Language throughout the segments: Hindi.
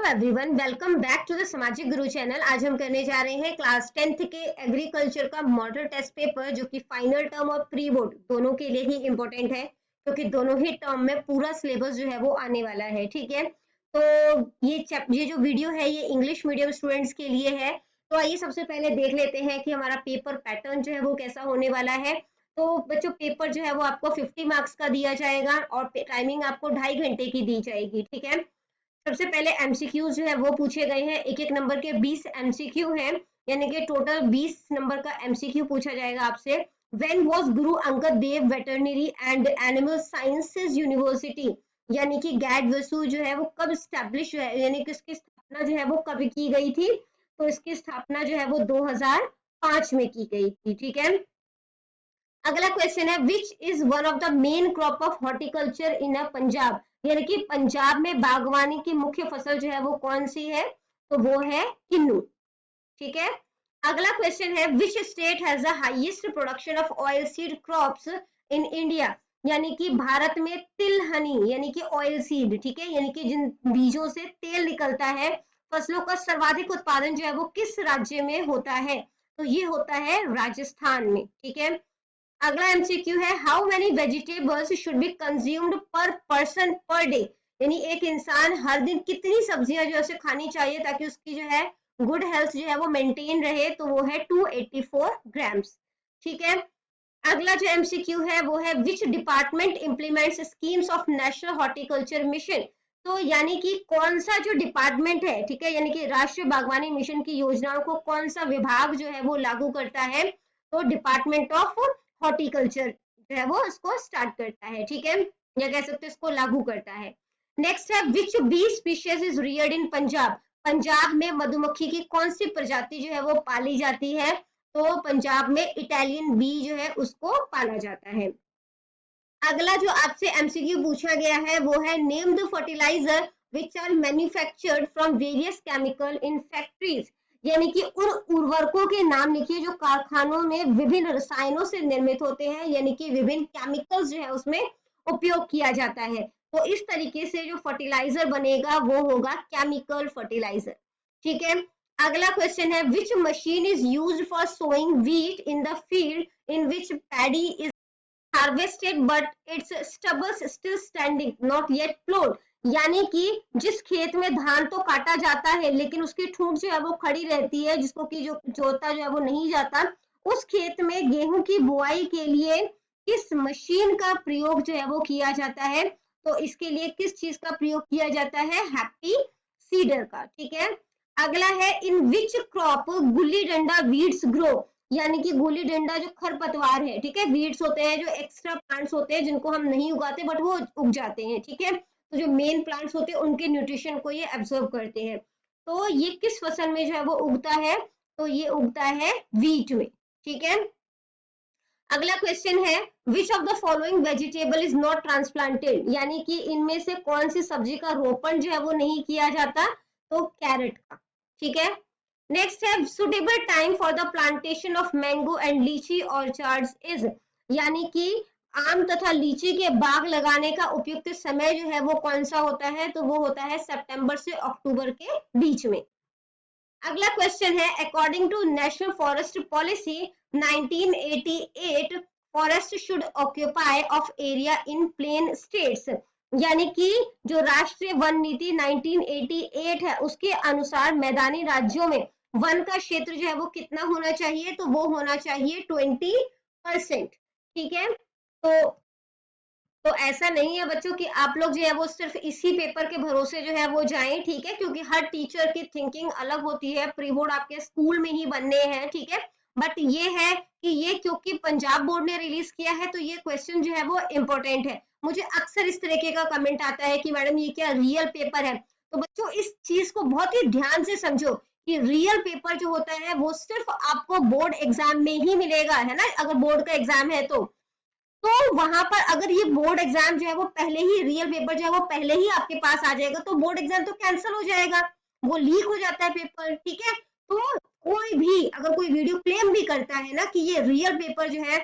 Hello everyone, welcome back to the Samajik Guru channel. आज हम करने जा रहे हैं क्लास 10th के एग्रीकल्चर का मॉडल टेस्ट पेपर, जो कि फाइनल टर्म और प्री बोर्ड दोनों के लिए ही इम्पोर्टेंट है, क्योंकि दोनों ही टर्म में पूरा सिलेबस जो है वो आने वाला है। ठीक है, तो ये जो वीडियो है ये इंग्लिश मीडियम स्टूडेंट्स के लिए है। तो आइए सबसे पहले देख लेते हैं कि हमारा पेपर पैटर्न जो है वो कैसा होने वाला है। तो बच्चों, पेपर जो है वो आपको 50 मार्क्स का दिया जाएगा और टाइमिंग आपको 2.5 घंटे की दी जाएगी। ठीक है, सबसे पहले एमसीक्यू जो है वो पूछे गए हैं। एक एक नंबर के 20 एमसीक्यू हैं, यानी कि टोटल 20 नंबर का एमसीक्यू पूछा जाएगा आपसे। When was Guru Angad Dev veterinary and animal sciences university, यानी कि गैड वसु जो है वो कब स्टैब्लिश है, यानी कि इसकी स्थापना जो है वो कब की गई थी। तो इसकी स्थापना जो है वो 2005 में की गई थी। ठीक है, अगला क्वेश्चन है which is one of the main crop of horticulture in a Punjab, यानी कि पंजाब में बागवानी की मुख्य फसल जो है वो कौन सी है। तो वो है किन्नू। ठीक है, अगला क्वेश्चन है which state has the highest production of oil seed crops in India, यानी कि भारत में तिलहनी यानी कि ऑयल सीड, ठीक है, यानी कि जिन बीजों से तेल निकलता है, फसलों का सर्वाधिक उत्पादन जो है वो किस राज्य में होता है। तो ये होता है राजस्थान में। ठीक है, अगला एमसीक्यू है how many vegetables should be consumed पर पर्सन पर डे, यानी एक इंसान हर दिन कितनी सब्जियां जो है खानी चाहिए ताकि उसकी जो है गुड हेल्थ जो है वो मेंटेन रहे। तो वो है 284 ग्राम्स। ठीक है, अगला जो एमसीक्यू है वो है which department implements schemes of national horticulture mission, तो यानी कि कौन सा जो डिपार्टमेंट है, ठीक है, यानी कि राष्ट्रीय बागवानी मिशन की योजनाओं को कौन सा विभाग जो है वो लागू करता है। तो डिपार्टमेंट ऑफ हॉर्टिकल्चर जो है वो इसको स्टार्ट करता है। ठीक है, या कह सकते हैं इसको लागू करता है। नेक्स्ट है विच बी स्पीशीज इज रियर्ड इन पंजाब, पंजाब में मधुमक्खी की कौन सी प्रजाति जो है वो पाली जाती है। तो पंजाब में इटालियन बी जो है उसको पाला जाता है। अगला जो आपसे एमसीक्यू पूछा गया है वो है name the fertiliser which are manufactured from various chemical in factories, यानी कि उन उर्वरकों के नाम लिखिए जो कारखानों में विभिन्न रसायनों से निर्मित होते हैं, यानी कि विभिन्न केमिकल्स जो है उसमें उपयोग किया जाता है। तो इस तरीके से जो फर्टिलाइजर बनेगा वो होगा केमिकल फर्टिलाइजर। ठीक है, अगला क्वेश्चन है which machine is used for sowing wheat in the field in which paddy is harvested but its stubbles still standing not yet ploughed, यानी कि जिस खेत में धान तो काटा जाता है लेकिन उसकी ठूंठ जो है वो खड़ी रहती है, जिसको कि जो जोता जो है वो नहीं जाता, उस खेत में गेहूं की बुआई के लिए किस मशीन का प्रयोग जो है वो किया जाता है। तो इसके लिए किस चीज का प्रयोग किया जाता है, हैप्पी सीडर का। ठीक है, अगला है in which crop gulli danda weeds grow, यानी कि गुल्ली डंडा जो खरपतवार है, ठीक है, वीड्स होते हैं जो एक्स्ट्रा प्लांट्स होते हैं जिनको हम नहीं उगाते बट वो उग जाते हैं। ठीक है, तो जो मेन प्लांट्स होते हैं उनके न्यूट्रिशन को ये एब्जॉर्ब करते हैं। तो ये किस फसल में जो है वो उगता है, तो ये उगता है वीट में। ठीक है, अगला क्वेश्चन है which of the following vegetable is not transplanted, यानी कि इनमें से कौन सी सब्जी का रोपण जो है वो नहीं किया जाता। तो कैरेट का। ठीक है, नेक्स्ट है suitable time for the plantation of mango and लीची ऑर्चार्ड्स इज, यानी कि आम तथा लीची के बाग लगाने का उपयुक्त समय जो है वो कौन सा होता है। तो वो होता है सितंबर से अक्टूबर के बीच में। अगला क्वेश्चन है according to national forest policy 1988 forest should occupy of area in plain states, यानी कि जो राष्ट्रीय वन नीति 1988 है उसके अनुसार मैदानी राज्यों में वन का क्षेत्र जो है वो कितना होना चाहिए। तो वो होना चाहिए 20%। ठीक है, तो ऐसा नहीं है बच्चों कि आप लोग जो है वो सिर्फ इसी पेपर के भरोसे जो है वो जाएं। ठीक है, क्योंकि हर टीचर की थिंकिंग अलग होती है। प्री बोर्ड आपके स्कूल में ही बनने हैं। ठीक है, बट ये है कि ये क्योंकि पंजाब बोर्ड ने रिलीज किया है तो ये क्वेश्चन जो है वो इम्पोर्टेंट है। मुझे अक्सर इस तरीके का कमेंट आता है कि मैडम ये क्या रियल पेपर है। तो बच्चों इस चीज को बहुत ही ध्यान से समझो कि रियल पेपर जो होता है वो सिर्फ आपको बोर्ड एग्जाम में ही मिलेगा, है ना। अगर बोर्ड का एग्जाम है तो वहां पर अगर ये बोर्ड एग्जाम जो है वो पहले ही, रियल पेपर जो है वो पहले ही आपके पास आ जाएगा तो बोर्ड एग्जाम तो कैंसिल हो जाएगा, वो लीक हो जाता है पेपर। ठीक है, तो कोई भी अगर कोई वीडियो क्लेम भी करता है ना कि ये रियल पेपर जो है,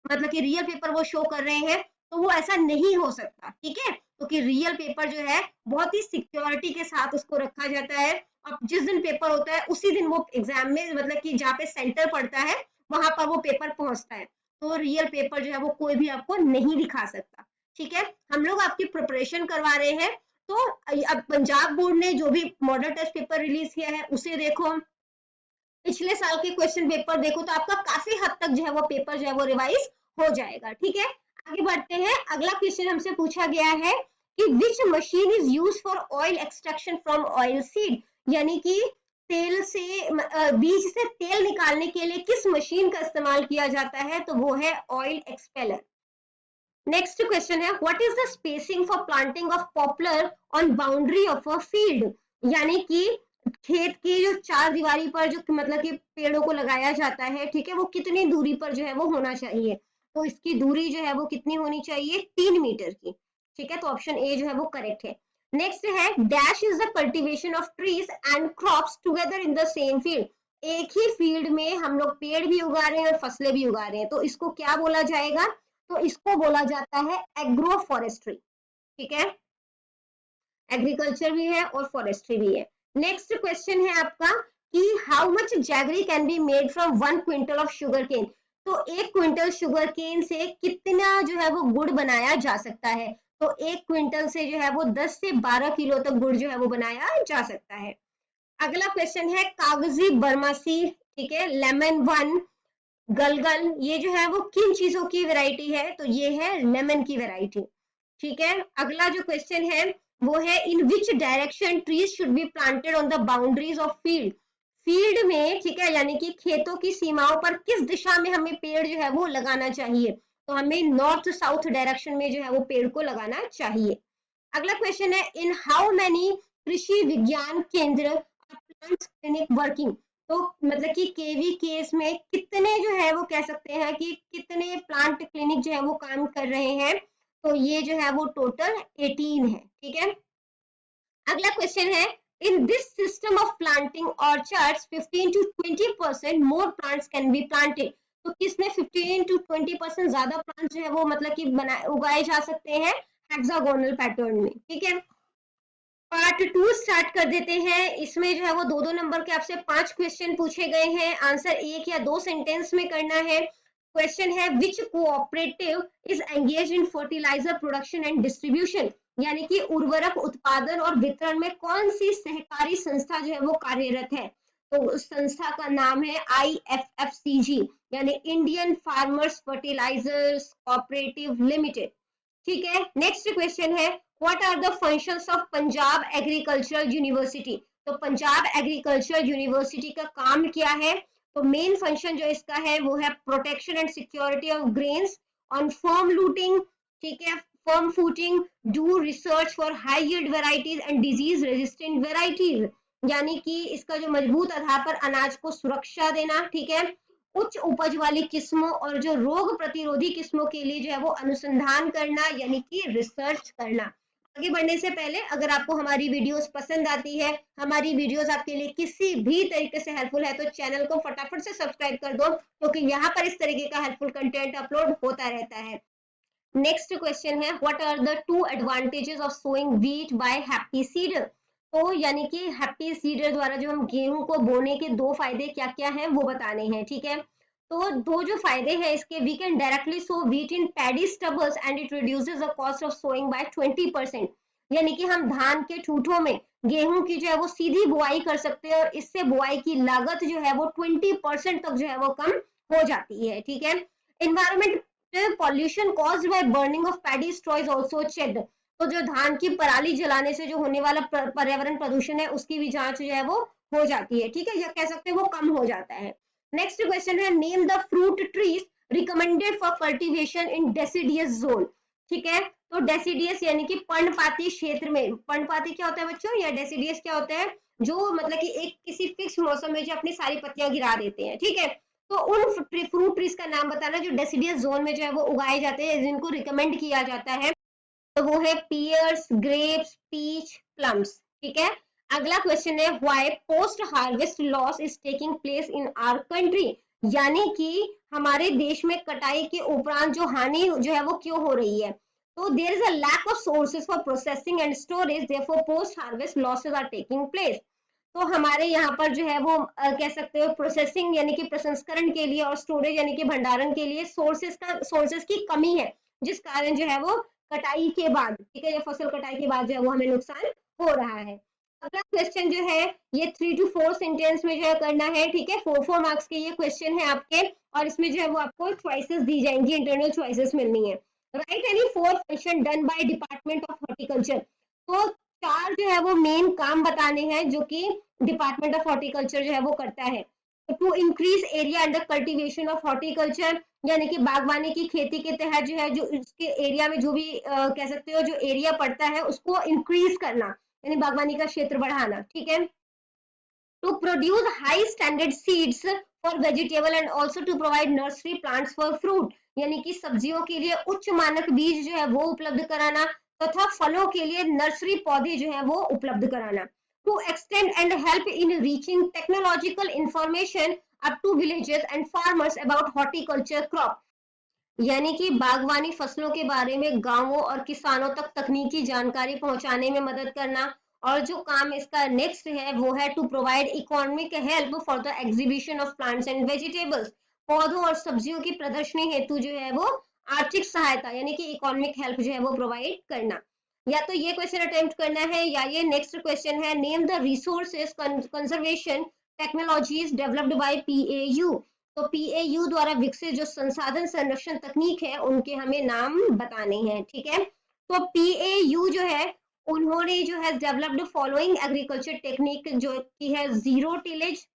मतलब कि रियल पेपर वो शो कर रहे हैं, तो वो ऐसा नहीं हो सकता। ठीक है, क्योंकि रियल पेपर जो है बहुत ही सिक्योरिटी के साथ उसको रखा जाता है, और जिस दिन पेपर होता है उसी दिन वो एग्जाम में मतलब कि जहाँ पे सेंटर पड़ता है वहां पर वो पेपर पहुंचता है। तो रियल पेपर जो है वो कोई भी आपको नहीं दिखा सकता। ठीक है, हम लोग आपकी प्रिपरेशन करवा रहे हैं। तो अब पंजाब बोर्ड ने जो भी मॉडल टेस्ट पेपर रिलीज किया है उसे देखो, पिछले साल के क्वेश्चन पेपर देखो, तो आपका काफी हद तक जो है वो पेपर जो है वो रिवाइज हो जाएगा। ठीक है, आगे बढ़ते हैं। अगला क्वेश्चन हमसे पूछा गया है कि विच machine is use for oil extraction from oil seed, यानी कि तेल से बीज से तेल निकालने के लिए किस मशीन का इस्तेमाल किया जाता है, तो वो है ऑयल एक्सपेलर। नेक्स्ट क्वेश्चन है what is the spacing for planting of popular on boundary of a field, यानी कि खेत की जो चार दीवारी पर जो मतलब कि पेड़ों को लगाया जाता है, ठीक है, वो कितनी दूरी पर जो है वो होना चाहिए, तो इसकी दूरी जो है वो कितनी होनी चाहिए, 3 मीटर की। ठीक है, तो ऑप्शन ए जो है वो करेक्ट है। नेक्स्ट है dash is the cultivation of trees and crops together in the same field, एक ही फील्ड में हम लोग पेड़ भी उगा रहे हैं और फसलें भी उगा रहे हैं, तो इसको क्या बोला जाएगा, तो इसको बोला जाता है एग्रो फॉरेस्ट्री। ठीक है, एग्रीकल्चर भी है और फॉरेस्ट्री भी है। नेक्स्ट क्वेश्चन है आपका कि how much jaggery can be made from 1 quintal of sugarcane, तो 1 क्विंटल शुगर केन से कितना जो है वो गुड़ बनाया जा सकता है, तो 1 क्विंटल से जो है वो 10 से 12 किलो तक गुड़ जो है वो बनाया जा सकता है। अगला क्वेश्चन है कागजी बरमासी, ठीक है, लेमन 1, गलगल, ये जो है वो किन चीजों की वैरायटी है, तो ये है लेमन की वैरायटी। ठीक है, अगला जो क्वेश्चन है वो है in which direction trees should be planted on the boundaries of field, field में, ठीक है, यानी कि खेतों की सीमाओं पर किस दिशा में हमें पेड़ जो है वो लगाना चाहिए, तो हमें नॉर्थ साउथ डायरेक्शन में जो है वो पेड़ को लगाना चाहिए। अगला क्वेश्चन है इन हाउ मैनी कृषि विज्ञान केंद्र प्लांट क्लिनिक वर्किंग, तो मतलब कि केवी केस में कितने जो है वो कह सकते हैं कि कितने प्लांट क्लिनिक जो है वो काम कर रहे हैं, तो ये जो है वो टोटल 18 है। ठीक है, अगला क्वेश्चन है in this system of planting orchards 15 to 20% more plants can be planted, तो किसमें 15 to 20% ज्यादा प्लांट जो है वो मतलब कि उगाए जा सकते हैं हेक्सागोनल पैटर्न में। ठीक है, पार्ट 2 स्टार्ट कर देते हैं। इसमें जो है वो 2-2 नंबर के आपसे 5 क्वेश्चन पूछे गए हैं, आंसर 1 या 2 सेंटेंस में करना है। क्वेश्चन है which cooperative is engage in fertiliser production and distribution, यानी कि उर्वरक उत्पादन और वितरण में कौन सी सहकारी संस्था जो है वो कार्यरत है, तो उस संस्था का नाम है IFFCG, यानी Indian farmers fertilisers cooperative limited. ठीक है, नेक्स्ट क्वेश्चन है what are the functions of Punjab agricultural university, तो पंजाब एग्रीकल्चर यूनिवर्सिटी का काम क्या है, तो मेन फंक्शन जो इसका है वो है protection and security of grains on firm looting, ठीक है, firm footing, do research for high yield varieties and disease resistant varieties, यानी कि इसका जो मजबूत आधार पर अनाज को सुरक्षा देना, ठीक है, उच्च उपज वाली किस्मों और जो रोग प्रतिरोधी किस्मों के लिए जो है वो अनुसंधान करना, यानी कि रिसर्च करना। आगे बढ़ने से पहले अगर आपको हमारी वीडियोस पसंद आती है, हमारी वीडियोस आपके लिए किसी भी तरीके से हेल्पफुल है, तो चैनल को फटाफट से सब्सक्राइब कर दो, क्योंकि यहाँ पर इस तरीके का हेल्पफुल कंटेंट अपलोड होता रहता है। नेक्स्ट क्वेश्चन है what are the 2 advantages of sowing wheat by happy seeder, तो यानी कि हैप्पी सीडर द्वारा जो हम गेहूं को बोने के 2 फायदे क्या क्या हैं वो बताने हैं। ठीक है, तो 2 जो फायदे हैं इसके, we can directly sow wheat in paddy stubbles and it reduces the cost of sowing by 20%, यानी कि हम धान के ठूठों में गेहूं की जो है वो सीधी बुआई कर सकते हैं और इससे बुआई की लागत जो है वो 20% तक जो है वो कम हो जाती है। ठीक है, environment pollution caused by burning of paddy straw is also checked, तो जो धान की पराली जलाने से जो होने वाला पर्यावरण प्रदूषण है उसकी भी जांच जो है वो हो जाती है। ठीक है, या कह सकते हैं वो कम हो जाता है। नेक्स्ट क्वेश्चन है name the fruit trees recommended for cultivation in deciduous zone, ठीक है, तो डेसिडियस यानी कि पर्णपाती क्षेत्र में, पर्णपाती क्या होता है बच्चों, या डेसिडियस क्या होता है, जो मतलब कि एक किसी फिक्स मौसम में जो अपनी सारी पत्तियां गिरा देते हैं। ठीक है, तो उन फ्रूट ट्रीज का नाम बताना जो डेसिडियस जोन में जो है वो उगाए जाते हैं, जिनको रिकमेंड किया जाता है, तो वो है पियर्स, ग्रेप्स, पीच, प्लम्स। ठीक है, अगला क्वेश्चन है why post harvest loss is taking place in our country, यानी कि हमारे देश में कटाई के उपरांत जो हानि जो है वो क्यों हो रही है, तो there is a lack of sources for processing and storage, therefore post harvest losses are taking place. तो हमारे यहाँ पर जो है वो कह सकते हो प्रोसेसिंग यानी कि प्रसंस्करण के लिए और स्टोरेज यानी कि भंडारण के लिए सोर्सेज की कमी है, जिस कारण जो है वो कटाई के बाद, ठीक है, या फसल कटाई के बाद जो है वो हमें नुकसान हो रहा है। अगला क्वेश्चन जो है ये 3 to 4 सेंटेंस में जो है करना है, ठीक है, 4 मार्क्स के ये क्वेश्चन है आपके, और इसमें जो है वो आपको चॉइसेस दी जाएंगी, इंटरनल चॉइसेस मिलनी है। Right any 4 function done by department of horticulture. तो 4 जो है वो मेन काम बताने हैं जो कि डिपार्टमेंट ऑफ हॉर्टिकल्चर जो है वो करता है। To increase area under cultivation of horticulture, यानी कि बागवानी की खेती के तहत जो है जो इसके एरिया में जो भी कह सकते हो जो एरिया पड़ता है उसको इंक्रीज करना, यानी बागवानी का क्षेत्र बढ़ाना, ठीक है। To produce high standard seeds for vegetable and also to provide nursery plants for fruit, यानी कि सब्जियों के लिए उच्च मानक बीज जो है वो उपलब्ध कराना तथा फलों के लिए नर्सरी पौधे जो है वो उपलब्ध कराना। To extend and help in reaching technological information up to villages and farmers about horticulture crop, यानी कि बागवानी फसलों के बारे में गांवों और किसानों तक तकनीकी जानकारी पहुंचाने में मदद करना। और जो काम इसका नेक्स्ट है वो है to provide economic help for the exhibition of plants and vegetables, पौधों और सब्जियों की प्रदर्शनी हेतु जो है वो आर्थिक सहायता यानी कि इकोनॉमिक हेल्प जो है वो प्रोवाइड करना। या तो ये क्वेश्चन अटेम्प्ट करना है या ये नेक्स्ट क्वेश्चन है, name the resources conservation technologies developed by PAU. तो पीएयू द्वारा विकसित जो संसाधन संरक्षण तकनीक है उनके हमें नाम बताने हैं, ठीक है। तो पीएयू जो है उन्होंने जो है डेवलप्ड फॉलोइंग एग्रीकल्चर टेक्निक जो की है जीरो टिलेज,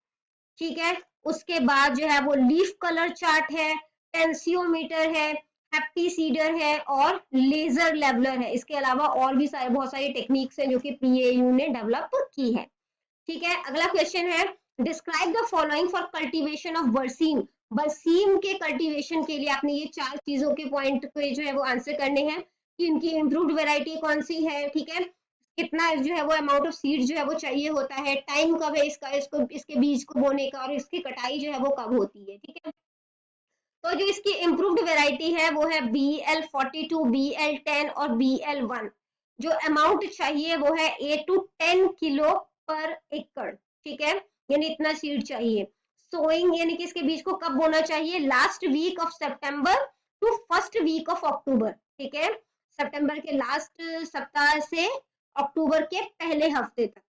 ठीक है, उसके बाद जो है वो लीफ कलर चार्ट है, टेंसियोमीटर है, हेप्टीसीडर है और लेजर लेवलर है। इसके अलावा और भी बहुत सारी टेक्निक्स हैं जो कि पीएयू ने डेवलप की है, ठीक है। अगला क्वेश्चन है describe the following for cultivation of बरसीम। बरसीम के कल्टीवेशन के लिए आपने ये 4 चीजों के पॉइंट पे जो है वो आंसर करने हैं कि इनकी इम्प्रूव्ड वेराइटी कौन सी है, ठीक है, कितना जो है वो अमाउंट ऑफ सीड जो है वो चाहिए होता है, टाइम कब है इसको इसके बीज को बोने का, और इसकी कटाई जो है वो कब होती है, ठीक है। तो जो इसकी इम्प्रूव्ड वेराइटी है वो है BL42, BL10 और BL1। जो अमाउंट चाहिए वो है 8 to 10 किलो पर एकड़, ठीक है, यानी इतना सीड चाहिए। सोइंग यानी कि इसके बीज को कब बोना चाहिए, last week of September to first week of October, ठीक है, सितंबर के लास्ट सप्ताह से अक्टूबर के पहले हफ्ते तक।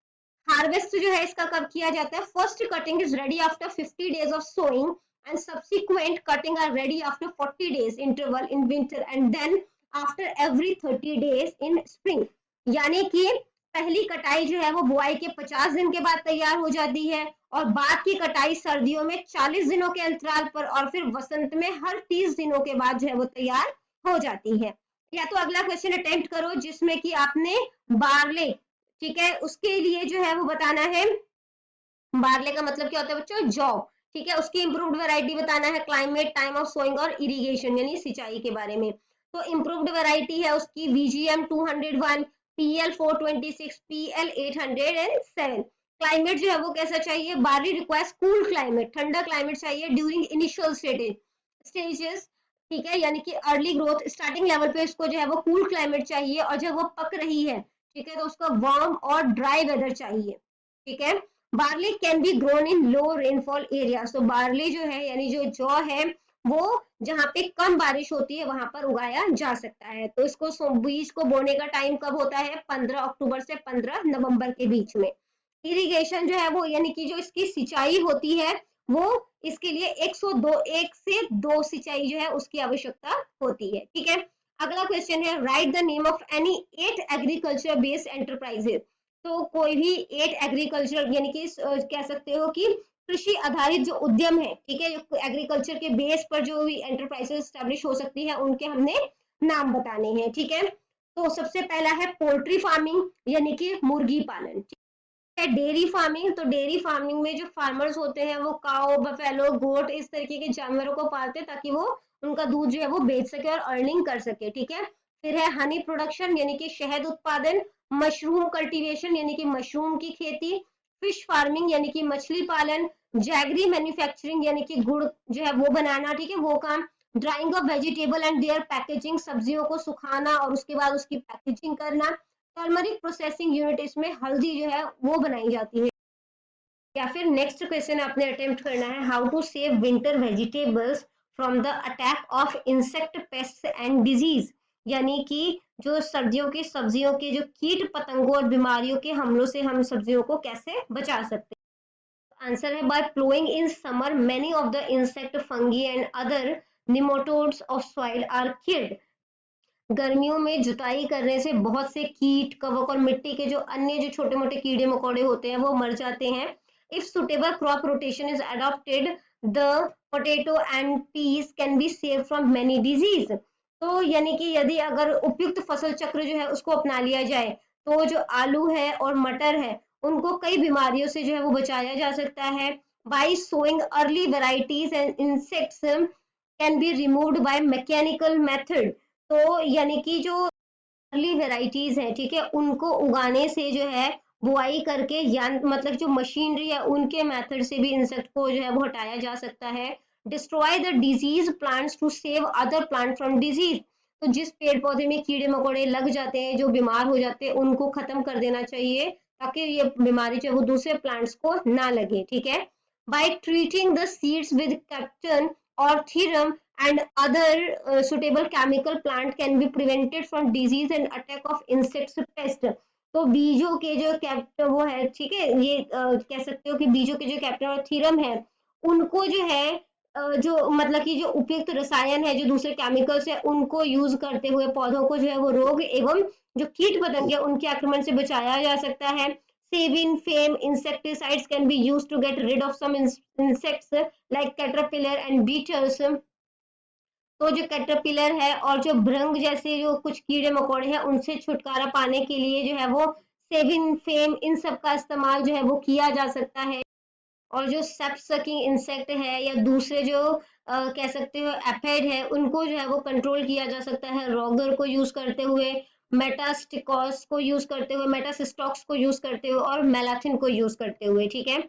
हार्वेस्ट जो है इसका कब किया जाता है, first cutting is ready after 50 days of sowing and subsequent cutting are ready after 40 days interval in winter and then after every 30 days in spring। यानी कि पहली कटाई जो है वो बुआई के 50 दिन के बाद तैयार हो जाती है और बाद की कटाई सर्दियों में 40 दिनों के अंतराल पर और फिर वसंत में हर 30 दिनों के बाद जो है वो तैयार हो जाती है। या तो अगला क्वेश्चन अटेम्प्ट करो जिसमें कि आपने बार्ले, ठीक है, उसके लिए जो है वो बताना है, बार्ले का मतलब क्या होता है बच्चों, जौ, ठीक है, उसकी इंप्रूव्ड वैरायटी बताना है, क्लाइमेट, टाइम ऑफ सोइंग और इरिगेशन यानी सिंचाई के बारे में। तो इंप्रूव्ड वैरायटी है उसकी VGM 201, PL 426, PL 807। क्लाइमेट जो है वो कैसा चाहिए, बार्ली रिक्वायर्स कूल क्लाइमेट, ठंडा क्लाइमेट चाहिए ड्यूरिंग इनिशियल स्टेजेस, ठीक है, यानी कि अर्ली ग्रोथ स्टार्टिंग लेवल पे इसको जो है वो कूल क्लाइमेट चाहिए, और जब वो पक रही है, ठीक है, तो उसको वार्म और ड्राई वेदर चाहिए, ठीक है। Barley can be grown in low rainfall area. तो बार्ली जो है यानी जो जौ है वो जहाँ पे कम बारिश होती है वहां पर उगाया जा सकता है। तो इसको बीज को बोने का टाइम कब होता है, 15 अक्टूबर से 15 नवंबर के बीच में। इरिगेशन जो है वो यानी कि जो इसकी सिंचाई होती है वो इसके लिए 1 से 2 सिंचाई जो है उसकी आवश्यकता होती है, ठीक है। अगला क्वेश्चन है right the name of any 8 agriculture based enterprises. तो कोई भी 8 एग्रीकल्चर यानी कि कह सकते हो कि कृषि आधारित जो उद्यम है, ठीक है, जो एग्रीकल्चर के बेस पर जो भी एंटरप्राइजेस स्टैब्लिश हो सकती है उनके हमने नाम बताने हैं, ठीक है। तो सबसे पहला है पोल्ट्री फार्मिंग यानी कि मुर्गी पालन, है डेयरी फार्मिंग। तो डेयरी फार्मिंग में जो फार्मर्स होते हैं वो काऊ, बफेलो, गोट इस तरीके के जानवरों को पालते हैं ताकि वो उनका दूध जो है वो बेच सके और अर्निंग कर सके, ठीक है। फिर है हनी प्रोडक्शन यानी कि शहद उत्पादन, मशरूम कल्टीवेशन यानी कि मशरूम की खेती, फिश फार्मिंग यानी कि मछली पालन, जैगरी मैन्युफैक्चरिंग यानी कि गुड़ जो है वो बनाना, ठीक है, वो काम, drying of vegetable and their packaging, सब्जियों को सुखाना और उसके बाद उसकी पैकेजिंग करना। टर्मरिक प्रोसेसिंग यूनिट, इसमें हल्दी जो है वो बनाई जाती है। या फिर नेक्स्ट क्वेश्चन आपने अटेम्प्ट करना है, how to save winter vegetables from the attack of insect pest and disease, यानी कि जो सर्दियों की सब्जियों के जो कीट पतंगों और बीमारियों के हमलों से हम सब्जियों को कैसे बचा सकते हैं। आंसर है, by ploughing in summer many of the insect fungi and other nematodes of soil are killed. गर्मियों में जुताई करने से बहुत से कीट, कवक और मिट्टी के जो अन्य जो छोटे मोटे कीड़े मकोड़े होते हैं वो मर जाते हैं। If suitable crop rotation is adopted, the potato and piece can be save from many disease. तो यानी कि यदि अगर उपयुक्त फसल चक्र जो है उसको अपना लिया जाए तो जो आलू है और मटर है उनको कई बीमारियों से जो है वो बचाया जा सकता है। By sowing early varieties and insects can be removed by mechanical method. तो यानी कि जो अर्ली वेराइटीज है, ठीक है, उनको उगाने से जो है बुआई करके या मतलब जो मशीनरी है उनके मेथड से भी इंसेक्ट को जो है वो हटाया जा सकता है। Destroy the disease plants to save other plant from disease. तो जिस पेड़ पौधे में कीड़े मकोड़े लग जाते हैं, जो बीमार हो जाते हैं, उनको खत्म कर देना चाहिए ताकि ये बीमारी जो है वो दूसरे प्लांट्स को ना लगे, ठीक है। By treating the seeds with captain और theorem and other suitable chemical plant can be prevented from disease and attack of insects pest। तो बीजों के जो कैप्टन वो है, ठीक है, ये कह सकते हो कि बीजों के जो कैप्टन और थीरम है उनको जो है जो मतलब कि जो उपयुक्त रसायन है, जो दूसरे केमिकल्स है, उनको यूज करते हुए पौधों को जो है वो रोग एवं जो कीट पतंगे उनके आक्रमण से बचाया जा सकता है। Savin fame insecticides can be used to get rid of some insects like caterpillar and beetles। तो जो कैटरपिलर है और जो भृंग जैसे जो कुछ कीड़े मकोड़े हैं उनसे छुटकारा पाने के लिए जो है वो सेविन फेम इन सब का इस्तेमाल जो है वो किया जा सकता है। और जो सेप सकिंग इंसेक्ट है या दूसरे जो कह सकते हो एफेड है उनको जो है वो कंट्रोल किया जा सकता है रॉगर को यूज करते हुए, मेटास्टिकॉस को यूज करते हुए, मेटासिस्टॉक्स को यूज करते हुए और मेलाथिन को यूज करते हुए, ठीक है।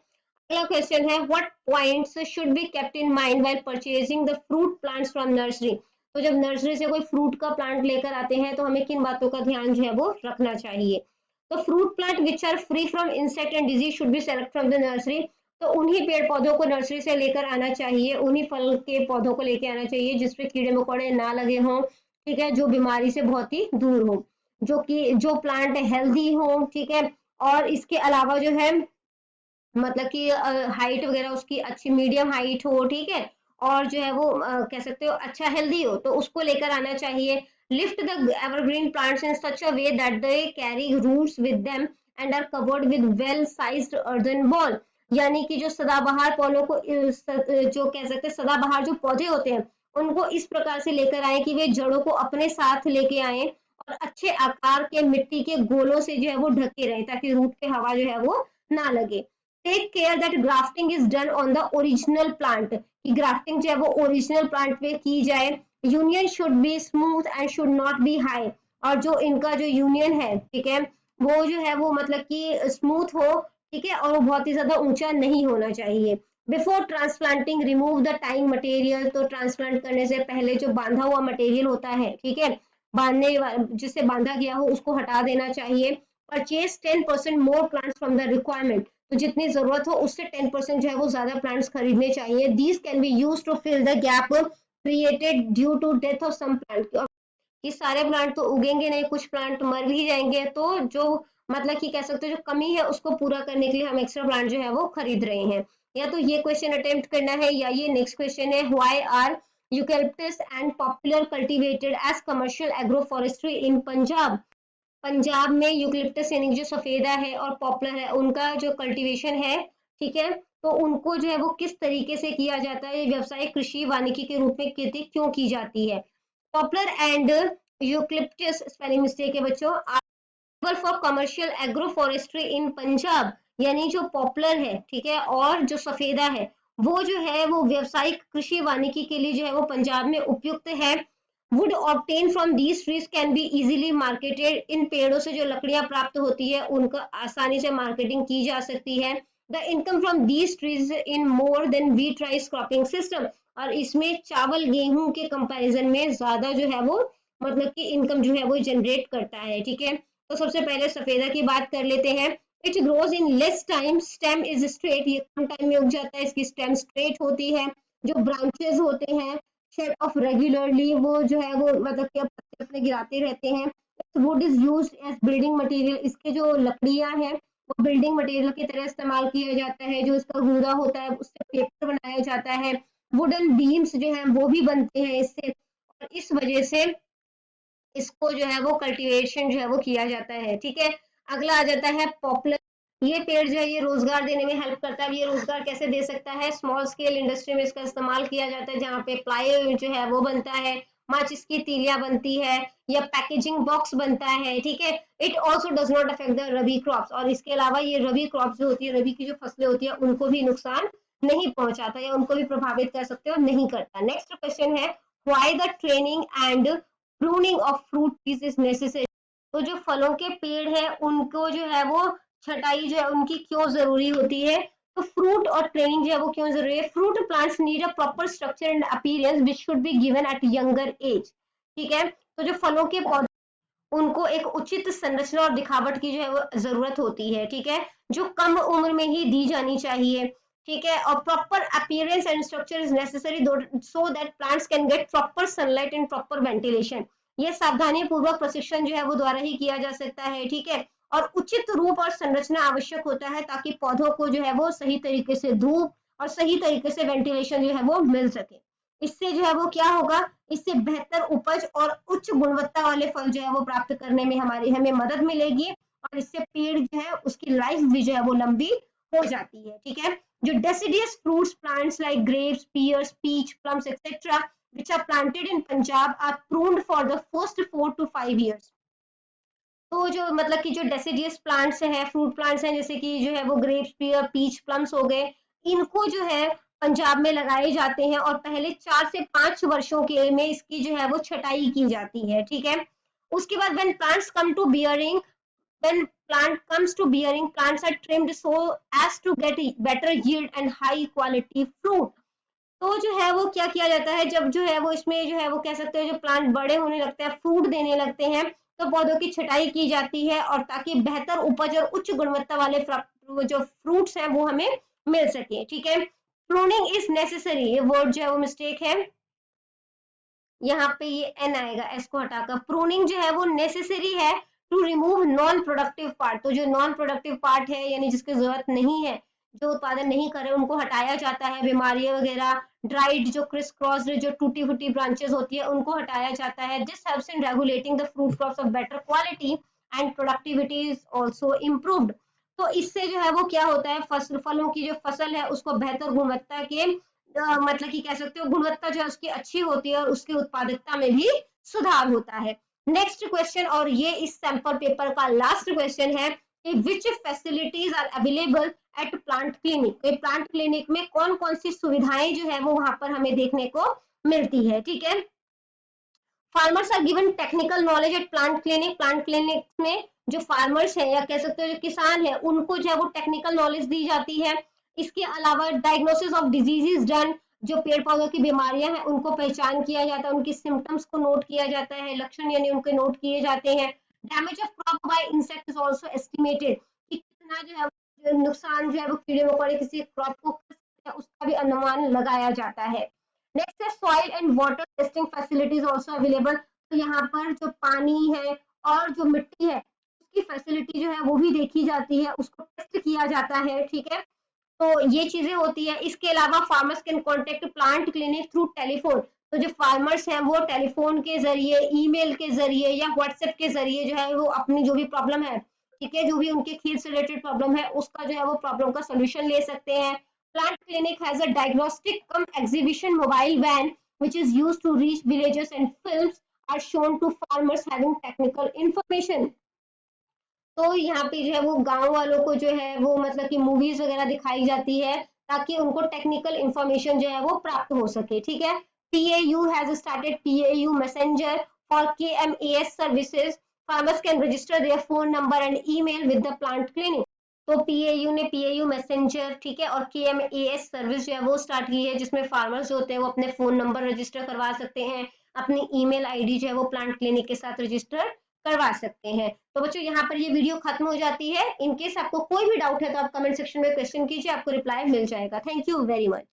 अगला क्वेश्चन है, what points should be kept in mind while purchasing the fruit plants from nursery. तो जब नर्सरी से कोई फ्रूट का प्लांट लेकर आते हैं तो हमें किन बातों का ध्यान जो है वो रखना चाहिए। तो fruit plant which are free from insect and disease should be select from the nursery. तो उन्हीं पेड़ पौधों को नर्सरी से लेकर आना चाहिए, उन्हीं फल के पौधों को लेकर आना चाहिए जिसपे कीड़े मकोड़े ना लगे हों, ठीक है, जो बीमारी से बहुत ही दूर हो, जो कि जो प्लांट हेल्दी हो, ठीक है। और इसके अलावा जो है मतलब कि हाइट वगैरह उसकी अच्छी मीडियम हाइट हो, ठीक है, और जो है वो कह सकते हो अच्छा हेल्दी हो, तो उसको लेकर आना चाहिए। Lift the evergreen plants in such a way that they carry roots with them and are covered with well sized earthen ball. यानी कि जो सदाबहार पौधों को जो कह सकते हैं सदाबहार जो पौधे होते हैं उनको इस प्रकार से लेकर आए कि वे जड़ों को अपने साथ लेके आए और अच्छे आकार के मिट्टी के गोलों से जो है वो ढके रहे ताकि रूट पे हवा जो है वो ना लगे। Take care that grafting is done on the original plant, कि ग्राफ्टिंग जो है वो ओरिजिनल प्लांट पे की जाए। Union should be smooth and should not be high. और जो इनका जो यूनियन है, ठीक है, वो जो है वो मतलब कि स्मूथ हो, ठीक है, और वो बहुत ही ज्यादा ऊंचा नहीं होना चाहिए। Before transplanting remove the tying material. तो ट्रांसप्लांट करने से पहले जो बांधा हुआ मटेरियल होता है, ठीक है, बांधने जिससे बांधा गया हो उसको हटा देना चाहिए। Purchase 10% more plants from the requirement. तो जितनी जरूरत हो उससे 10% जो है वो ज्यादा प्लांट्स खरीदने चाहिए। These can be use to fill the gap created due to death of some plant. कि सारे प्लांट तो उगेंगे नहीं, कुछ प्लांट मर भी जाएंगे, तो जो मतलब कि कह सकते हो जो कमी है उसको पूरा करने के लिए हम एक्स्ट्रा प्लांट जो है वो खरीद रहे हैं। या तो ये क्वेश्चन अटेम्प्ट करना है या ये नेक्स्ट क्वेश्चन है, why are eucalyptus and poplar cultivated as commercial agro forestry in Punjab. Punjab में यूकलिप्टस यानी जो सफेदा है और पॉपुलर है उनका जो कल्टीवेशन है, ठीक है, तो उनको जो है वो किस तरीके से किया जाता है, व्यवसायिक कृषि वानिकी के रूप में खेती क्यों की जाती है। Popular and eucalyptus, spelling mistake है बच्चों, for commercial agro forestry in Punjab. यानी जो पॉपुलर है, ठीक है, और जो सफेदा है वो जो है वो व्यवसायिक कृषि वानिकी के लिए जो है वो पंजाब में उपयुक्त है। Wood obtain from these trees can be easily marketed. इन पेड़ों से जो लकड़ियां प्राप्त होती है उनका आसानी से मार्केटिंग की जा सकती है। The income from these trees in more than wheat rice cropping system. और इसमें चावल गेहूं के कंपैरिजन में ज्यादा जो है वो मतलब कि इनकम जो है वो जनरेट करता है। ठीक है, तो सबसे पहले सफेदा की बात कर लेते हैं। It grows in less time, stem is straight, ये कम टाइम में उग जाता है, इसकी स्टेम स्ट्रेट होती है। जो ब्रांचेस होते हैं शेड ऑफ रेगुलरली, वो जो है वो मतलब कि पत्ते अपने गिराते रहते हैं। Wood is use as building material, इसके जो लकड़ियां हैं वो बिल्डिंग मटेरियल की तरह इस्तेमाल किया जाता है। जो इसका गूदा होता है उससे पेपर बनाया जाता है। वुडन बीम्स जो हैं वो भी बनते हैं इससे, और इस वजह से इसको जो है वो कल्टीवेशन जो है वो किया जाता है। ठीक है, अगला आ जाता है पॉपुलर। ये पेड़ जो है ये रोजगार देने में हेल्प करता है। ये रोजगार कैसे दे सकता है? स्मॉल स्केल इंडस्ट्री में इसका इस्तेमाल किया जाता है, जहाँ पे प्लाई जो है वो बनता है, माचिस की तीलियां बनती है, या पैकेजिंग बॉक्स बनता है। ठीक है, it also does not affect the rabi crops, और इसके अलावा ये रबी क्रॉप्स जो होती है, रबी की जो फसलें होती है, उनको भी नुकसान नहीं पहुंचाता या उनको भी प्रभावित कर सकते हो नहीं करता। नेक्स्ट क्वेश्चन है, why the training and pruning of fruit trees is necessary. तो जो फलों के पेड़ है उनको जो है वो छटाई जो है उनकी क्यों जरूरी होती है? तो फ्रूट और ट्रेनिंग जो है वो क्यों जरूरी है? Fruit plants need a proper structure and appearance which should be given at younger age. ठीक है, तो जो फलों के पौधे उनको एक उचित संरचना और दिखावट की जो है वो जरूरत होती है। ठीक है, जो कम उम्र में ही दी जानी चाहिए। ठीक है, और proper appearance and structure is necessary so that plants can get proper sunlight and proper ventilation. ये सावधानी पूर्वक प्रशिक्षण जो है वो द्वारा ही किया जा सकता है। ठीक है, और उचित रूप और संरचना आवश्यक होता है ताकि पौधों को जो है वो सही तरीके से धूप और सही तरीके से वेंटिलेशन जो है वो मिल सके। इससे जो है वो क्या होगा? इससे बेहतर उपज और उच्च गुणवत्ता वाले फल जो है वो प्राप्त करने में हमें मदद मिलेगी, और इससे पेड़ जो है उसकी लाइफ भी जो है वो लंबी हो जाती है। ठीक है, जो deciduous fruits plants like grapes, pears, peach, plums etcetera which are planted in Punjab are pruned for the first 4 to 5 years। तो जो मतलब कि जो डेसिडियस प्लांट्स हैं, फ्रूट प्लांट्स हैं, जैसे कि जो है वो ग्रेप्स, पियर, पीच, प्लम्स हो गए, इनको जो है पंजाब में लगाए जाते हैं, और पहले 4 से 5 वर्षों के में इसकी जो है वो छटाई की जाती है। ठीक है, उसके बाद when plants come to bearing, when plant comes to bearing, plants are trimmed so as to get better yield and high quality fruit। तो जो है वो क्या किया जाता है, जब जो है वो इसमें जो है वो कह सकते हैं जो प्लांट बड़े होने लगते हैं, फ्रूट देने लगते हैं, तो पौधों की छटाई की जाती है, और ताकि बेहतर उपज और उच्च गुणवत्ता वाले जो फ्रूट्स हैं वो हमें मिल सके। ठीक है, प्रूनिंग इज नेसेसरी, ये वर्ड जो है वो मिस्टेक है, यहाँ पे ये एन आएगा, एस को हटाकर। प्रूनिंग जो है वो नेसेसरी है to remove non productive part. तो जो नॉन प्रोडक्टिव पार्ट है यानी जिसकी जरूरत नहीं है, जो उत्पादन नहीं करे, उनको हटाया जाता है। बीमारियां वगैरह, ड्राइड जो क्रिस क्रॉस जो टूटी फूटी ब्रांचेस होती है उनको हटाया जाता है। This helps in regulating the fruit crops of better quality and productivity is also improved. तो इससे जो है वो क्या होता है, फलों की जो फसल है उसको बेहतर गुणवत्ता के मतलब कि कह सकते हो गुणवत्ता जो है उसकी अच्छी होती है, और उसकी उत्पादकता में भी सुधार होता है। नेक्स्ट क्वेश्चन, और ये इस सैंपल पेपर का लास्ट क्वेश्चन है कि which facilities are available at plant clinic. Plant clinic में कौन कौन सी सुविधाएं जो है वो वहां पर हमें देखने को मिलती है। ठीक है, farmers are given technical knowledge at plant clinic. Plant clinic में जो फार्मर्स हैं या कह सकते हो जो किसान है, उनको जो है वो टेक्निकल नॉलेज दी जाती है। इसके अलावा डायग्नोसिस ऑफ डिजीजेस डन, जो पेड़ पौधों की बीमारियां हैं उनको पहचान किया जाता है, उनकी सिम्टम्स को नोट किया जाता है, लक्षण यानी उनके नोट किए जाते हैं। Damage of crop bye insect is also estimated, कि कितना जो है नुकसान जो है वो कीड़े मकोड़े किसी क्रॉप को कर सकते हैं, उसका भी अनुमान लगाया जाता है। नेक्स्ट है soil and water testing facilities also available. तो यहाँ पर जो पानी है और जो मिट्टी है उसकी फैसिलिटी जो है वो भी देखी जाती है, उसको टेस्ट किया जाता है। ठीक है, तो ये चीजें होती है। इसके अलावा farmers can contact plant clinic through telephone. तो जो फार्मर्स हैं वो टेलीफोन के जरिए, ईमेल के जरिए या व्हाट्सएप के जरिए जो है वो अपनी जो भी प्रॉब्लम है, ठीक है, जो भी उनके खेत से रिलेटेड प्रॉब्लम है उसका जो है वो प्रॉब्लम का सोल्यूशन ले सकते हैं। Plant clinic has a diagnostic cum exhibition mobile van which is used to reach villages, and films are shown to farmers having technical information। तो यहाँ पे जो है वो गांव वालों को जो है वो मतलब कि मूवीज वगैरह दिखाई जाती है ताकि उनको टेक्निकल इंफॉर्मेशन जो है वो प्राप्त हो सके। ठीक है, PAU has started PAU messenger for KMAS services। Farmers can register their phone number and email with the plant clinic। तो पीएयू ने पीएयू मैसेंजर, ठीक है, और केएमएएस सर्विस जो है वो स्टार्ट की है, जिसमें फार्मर्स जो होते हैं वो अपने फोन नंबर रजिस्टर करवा सकते हैं, अपनी ईमेल आईडी जो है वो प्लांट क्लिनिक के साथ रजिस्टर करवा सकते हैं। तो बच्चों यहाँ पर ये वीडियो खत्म हो जाती है। इनकेस आपको कोई भी डाउट है तो आप कमेंट सेक्शन में क्वेश्चन कीजिए, आपको रिप्लाई मिल जाएगा। Thank you very much.